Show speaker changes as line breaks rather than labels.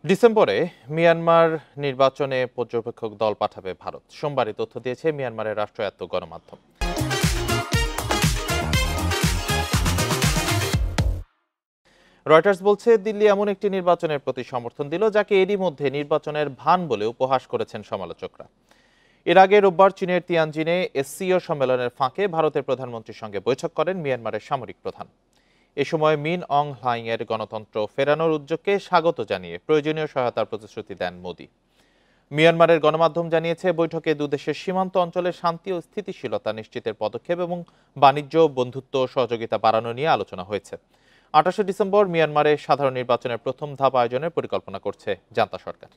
ডিসেম্বরে মিয়ানমার নির্বাচনে পর্যবেক্ষক দল পাঠাবে ভারত। সোমবারই তথ্য দিয়েছে মিয়ানমারের রাষ্ট্রায়ত্ত গণমাধ্যম। রয়টার্স বলছে, দিল্লি এমন একটি নির্বাচনের প্রতি সমর্থন দিল যাকে এরই মধ্যে নির্বাচনের ভান বলে উপহাস করেছেন সমালোচকরা। এর আগে রোববার চীনের তিয়ানজিনে এসসিও সম্মেলনের ফাঁকে ভারতের প্রধানমন্ত্রীর সঙ্গে বৈঠক করেন মিয়ানমারের সামরিক প্রধান। এ সময় মিন অং হ্লাইং এর গণতন্ত্র ফেরানোর উদ্যোগকে স্বাগত জানিয়ে প্রয়োজনীয় সহায়তার প্রতিশ্রুতি দেন মোদি। মিয়ানমারের গণমাধ্যম জানিয়েছে, বৈঠকে দুদেশের সীমান্ত অঞ্চলে শান্তি ও স্থিতিশীলতা নিশ্চিতের পদক্ষেপ এবং বাণিজ্য, বন্ধুত্ব ও সহযোগিতা বাড়ানো নিয়ে আলোচনা হয়েছে। 28শে ডিসেম্বর মিয়ানমারে সাধারণ নির্বাচনের প্রথম ধাপ আয়োজনের পরিকল্পনা করছে জান্তা সরকার।